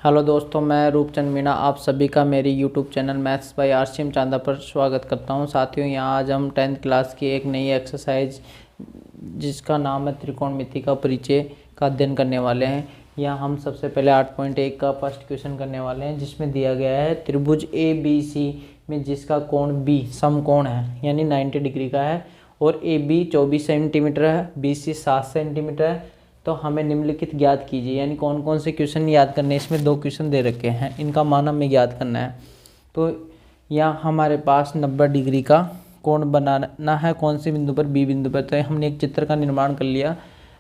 Hello दोस्तों, मैं रूपचंद मीणा आप सभी का मेरी YouTube channel maths by RCM Chanda पर स्वागत करता हूं। साथियों, यहाँ आज हम 10th क्लास की एक नई एक्सरसाइज जिसका नाम है त्रिकोणमिति का परिचय का अध्ययन करने वाले हैं। यहाँ हम सबसे पहले 8.1 का फर्स्ट क्वेश्चन करने वाले हैं, जिसमें दिया गया है त्रिभुज ए बी सी में जिसका कोण बी समकोण है यानी 90 डिग्री का है और ए बी 24 सेंटीमीटर है, बी सी 7 सेंटीमीटर है। तो हमें निम्नलिखित ज्ञात कीजिए, यानी कौन कौन से क्वेश्चन याद करने हैं। इसमें 2 क्वेश्चन दे रखे हैं, इनका मान हमें ज्ञात करना है। तो यहाँ हमारे पास 90 डिग्री का कोण बनाना है कौन से बिंदु पर, बी बिंदु पर। तो हमने एक चित्र का निर्माण कर लिया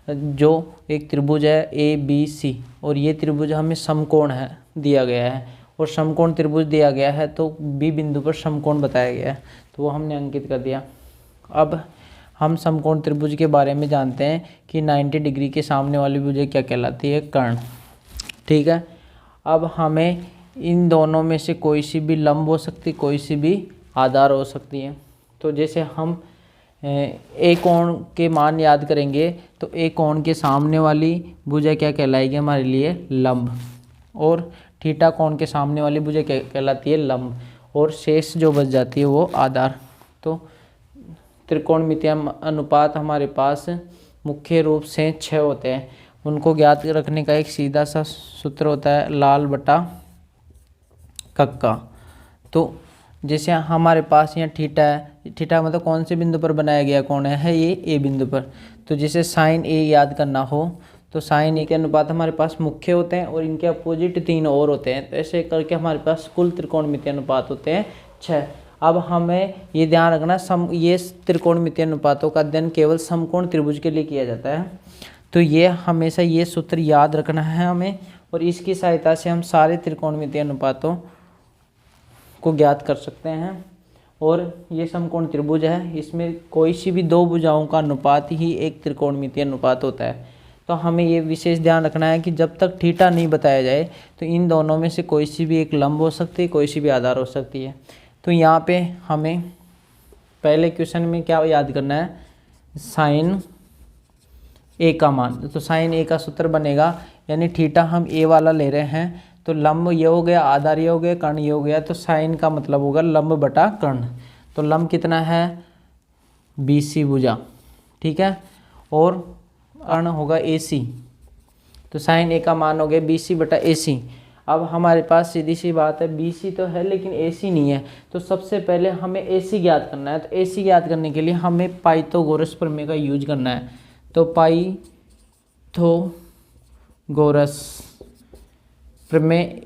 जो एक त्रिभुज है ए बी सी, और ये त्रिभुज हमें समकोण है दिया गया है और समकोण त्रिभुज दिया गया है, तो बी बिंदु पर समकोण बताया गया है, तो वो हमने अंकित कर दिया। अब हम समकोण त्रिभुज के बारे में जानते हैं कि 90 डिग्री के सामने वाली भुजा क्या कहलाती है, कर्ण। ठीक है, अब हमें इन दोनों में से कोई सी भी लंब हो सकती, कोई सी भी आधार हो सकती है। तो जैसे हम ए कोण के मान याद करेंगे तो ए कोण के सामने वाली भुजा क्या कहलाएगी हमारे लिए, लंब, और थीटा कोण के सामने वाली भुजा क्या कहलाती है, लंब, और शेष जो बच जाती है वो आधार। तो त्रिकोणमितीय अनुपात हमारे पास मुख्य रूप से 6 होते हैं। उनको ज्ञात रखने का एक सीधा सा सूत्र होता है, लाल बटा कक्का। तो जैसे हमारे पास यहाँ थीटा है, थीटा मतलब कौन से बिंदु पर बनाया गया कोण है, ये ए बिंदु पर। तो जैसे साइन ए याद करना हो तो साइन ए के अनुपात हमारे पास मुख्य होते हैं और इनके अपोजिट 3 और होते हैं। तो ऐसे करके हमारे पास कुल त्रिकोणमितीय अनुपात होते हैं 6। अब हमें ये ध्यान रखना, ये त्रिकोणमितीय अनुपातों का अध्ययन केवल समकोण त्रिभुज के लिए किया जाता है। तो ये हमेशा ये सूत्र याद रखना है हमें, और इसकी सहायता से हम सारे त्रिकोणमितीय अनुपातों को ज्ञात कर सकते हैं। और ये समकोण त्रिभुज है, इसमें कोई सी भी 2 भुजाओं का अनुपात ही एक त्रिकोणमितीय अनुपात होता है। तो हमें ये विशेष ध्यान रखना है कि जब तक थीटा नहीं बताया जाए तो इन दोनों में से कोई सी भी एक लंब हो सकती है, कोई सी भी आधार हो सकती है। तो यहाँ पे हमें पहले क्वेश्चन में क्या याद करना है, साइन ए का मान। तो साइन ए का सूत्र बनेगा, यानी थीटा हम ए वाला ले रहे हैं, तो लंब ये हो गया, आधार ये हो गया, कर्ण ये हो गया। तो साइन का मतलब होगा लंब बटा कर्ण। तो लंब कितना है, BC भुजा, ठीक है, और कर्ण होगा AC। तो साइन ए का मान हो गया BC बटा AC। अब हमारे पास सीधी सी बात है, BC तो है लेकिन AC नहीं है, तो सबसे पहले हमें AC ज्ञात करना है। तो AC ज्ञात करने के लिए हमें पाइथागोरस प्रमेय का यूज करना है। तो पाइथागोरस प्रमेय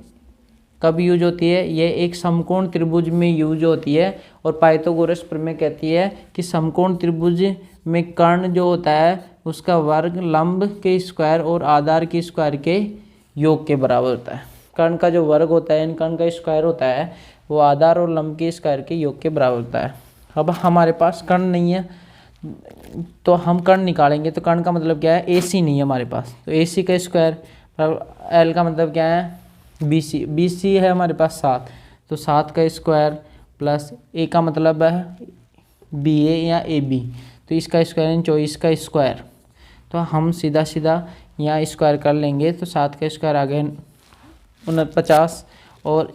कब यूज होती है, ये एक समकोण त्रिभुज में यूज होती है। और पाइथागोरस प्रमेय कहती है कि समकोण त्रिभुज में कर्ण जो होता है उसका वर्ग लंब के स्क्वायर और आधार के स्क्वायर के योग के बराबर होता है। कर्ण का जो वर्ग होता है, इन कर्ण का स्क्वायर होता है, वो आधार और लंब के स्क्वायर के योग के बराबर होता है। अब हमारे पास कर्ण नहीं है तो हम कर्ण निकालेंगे। तो कर्ण का मतलब क्या है, AC नहीं है हमारे पास, तो AC का स्क्वायर, L का मतलब क्या है, BC है हमारे पास 7, तो 7 का स्क्वायर प्लस A का मतलब है BA या AB, तो इसका स्क्वायर यानी 24 का स्क्वायर। तो हम सीधा सीधा यहाँ स्क्वायर कर लेंगे, तो 7 का स्क्वायर आ गया 49 और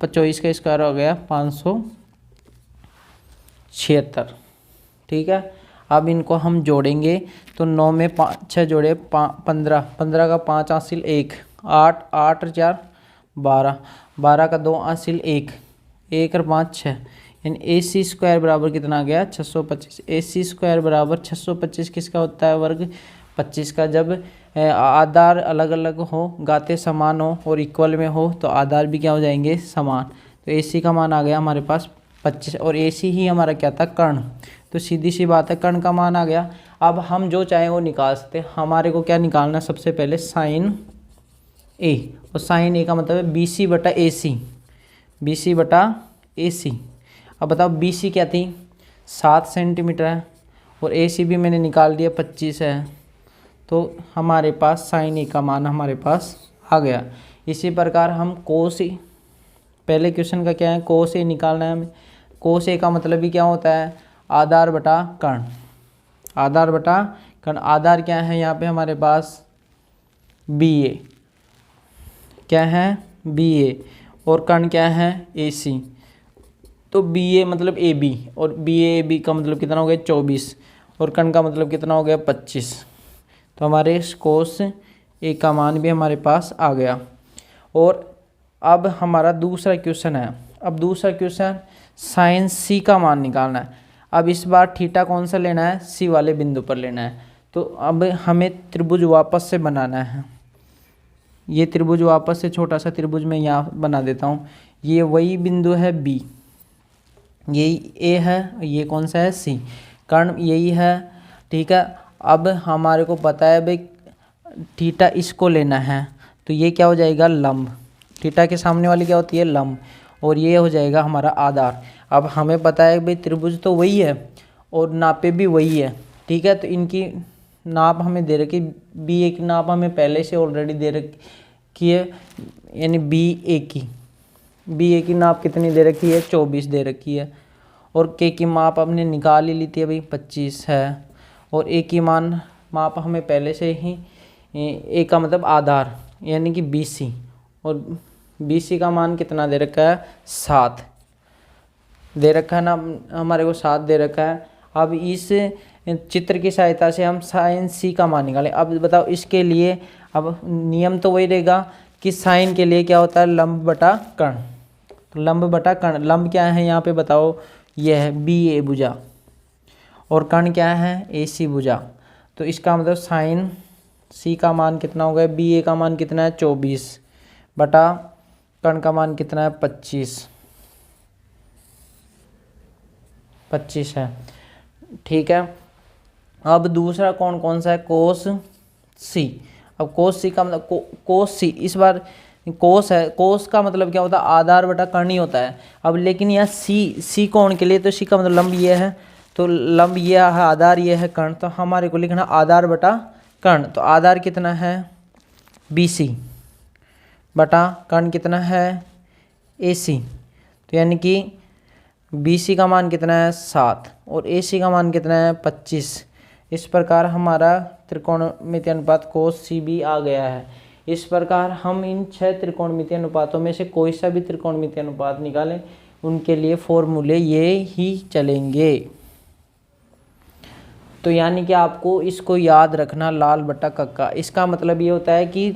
24 का स्क्वायर हो गया 576। ठीक है, अब इनको हम जोड़ेंगे तो 9 में 6 जोड़े 15, 15 का 5 हासिल 1, 8, 8 और 4 12, 12 का 2 हासिल 1, 1 और 5 6, यानी AC स्क्वायर बराबर कितना आ गया, 625। AC स्क्वायर बराबर 625 किसका होता है, वर्ग 25 का। जब आधार अलग अलग हो, गाते समान हो और इक्वल में हो तो आधार भी क्या हो जाएंगे, समान। तो AC का मान आ गया हमारे पास 25, और AC ही हमारा क्या था, कर्ण। तो सीधी सी बात है, कर्ण का मान आ गया। अब हम जो चाहें वो निकाल सकते हैं। हमारे को क्या निकालना है, सबसे पहले साइन A, और साइन A का मतलब है BC बटा AC, BC बटा AC। अब बताओ BC क्या थी, 7 सेंटीमीटर है, और AC भी मैंने निकाल दिया 25 है। तो हमारे पास साइन A का मान हमारे पास आ गया। इसी प्रकार हम कोस A, पहले क्वेश्चन का क्या है, कोस A निकालना है हमें। कोस A का मतलब भी क्या होता है, आधार बटा कर्ण, आधार बटा कर्ण। आधार क्या है यहाँ पे हमारे पास, BA, क्या है BA, और कर्ण क्या है AC। तो BA मतलब AB, और BA का मतलब कितना हो गया 24, और कर्ण का मतलब कितना हो गया 25। तो हमारे कोस A का मान भी हमारे पास आ गया। और अब हमारा दूसरा क्वेश्चन है। अब दूसरा क्वेश्चन साइन C का मान निकालना है। अब इस बार थीटा कौन सा लेना है, C वाले बिंदु पर लेना है। तो अब हमें त्रिभुज वापस से बनाना है। ये त्रिभुज वापस से छोटा सा त्रिभुज मैं यहाँ बना देता हूँ। ये वही बिंदु है B, यही A है, ये कौन सा है C, कर्ण यही है, ठीक है। अब हमारे को पता है भाई थीटा इसको लेना है, तो ये क्या हो जाएगा लंब, थीटा के सामने वाली क्या होती है लंब, और ये हो जाएगा हमारा आधार। अब हमें पता है भाई त्रिभुज तो वही है और नापे भी वही है, ठीक है। तो इनकी नाप हमें दे रखी, BA की नाप हमें पहले से ऑलरेडी दे रखी है, यानी BA की नाप कितनी दे रखी है 24 दे रखी है, और K की माप हमने निकाल ही ली थी अभी 25 है, और A की माप हमें पहले से ही, A का मतलब आधार यानी कि BC, और BC का मान कितना दे रखा है 7 दे रखा है ना, हमारे को 7 दे रखा है। अब इस चित्र की सहायता से हम साइन C का मान निकालें। अब बताओ इसके लिए, अब नियम तो वही रहेगा कि साइन के लिए क्या होता है लंब बटा कर्ण। तो लंब बटा कर्ण, लंब क्या है यहाँ पे बताओ, यह है BA भुजा, और कर्ण क्या है AC भुजा। तो इसका मतलब साइन C का मान कितना हो गया, BA का मान कितना है 24 बटा कर्ण का मान कितना है 25 है, ठीक है। अब दूसरा कौन सा है कोस C। अब कोस C का मतलब कोस C, इस बार कोस है, कोस का मतलब क्या होता है आधार बटा कर्ण ही होता है। अब लेकिन यहाँ C कोण के लिए, तो C का मतलब लंब ये है, तो लंब ये है, आधार ये है कर्ण, तो हमारे को लिखना आधार बटा कर्ण। तो आधार कितना है BC बटा कर्ण कितना है AC, तो यानी कि BC का मान कितना है 7 और AC का मान कितना है 25। इस प्रकार हमारा त्रिकोणमितीय अनुपात कोस C भी आ गया है। इस प्रकार हम इन 6 त्रिकोणमितीय अनुपातों में से कोई सा भी त्रिकोणमितीय अनुपात निकालें, उनके लिए फॉर्मूले ये ही चलेंगे। तो यानी कि आपको इसको याद रखना, लाल बटा कक्का। इसका मतलब ये होता है कि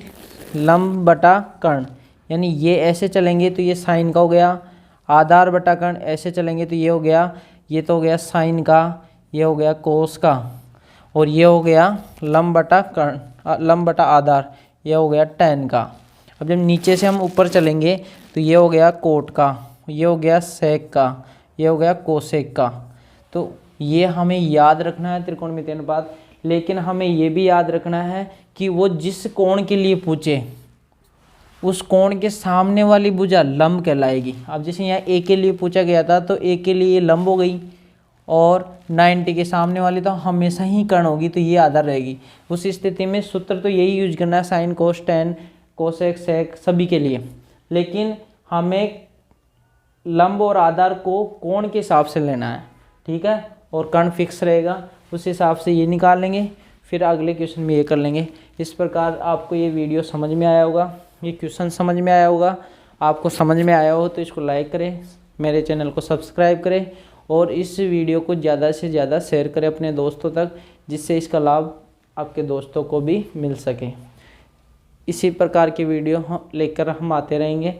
लंब बटा कर्ण, यानी ये ऐसे चलेंगे तो ये साइन का हो गया, आधार बटा कर्ण ऐसे चलेंगे तो ये हो गया, ये तो हो गया साइन का, ये हो गया कोस का, और ये हो गया लंब बटा कर्ण, लंब बटा आधार, ये हो गया टैन का। अब जब नीचे से हम ऊपर चलेंगे तो ये हो गया कोट का, ये हो गया सेक का, ये हो गया कोसेक का। तो ये हमें याद रखना है त्रिकोणमितीय अनुपात। लेकिन हमें ये भी याद रखना है कि वो जिस कोण के लिए पूछे उस कोण के सामने वाली भुजा लंब कहलाएगी। अब जैसे यहाँ A के लिए पूछा गया था तो A के लिए लंब हो गई, और 90 के सामने वाली तो हमेशा ही कर्ण होगी, तो ये आधार रहेगी। उस स्थिति में सूत्र तो यही यूज करना है, sine cos tan cosec sec सभी के लिए। लेकिन हमें लंब और आधार को कोण के हिसाब से लेना है, ठीक है, और कर्ण फिक्स रहेगा, उस हिसाब से ये निकाल लेंगे, फिर अगले क्वेश्चन में ये कर लेंगे। इस प्रकार आपको ये वीडियो समझ में आया होगा, ये क्वेश्चन समझ में आया होगा। आपको समझ में आया हो तो इसको लाइक करें, मेरे चैनल को सब्सक्राइब करें, और इस वीडियो को ज़्यादा से ज़्यादा शेयर करें अपने दोस्तों तक, जिससे इसका लाभ आपके दोस्तों को भी मिल सके। इसी प्रकार की वीडियो लेकर हम आते रहेंगे।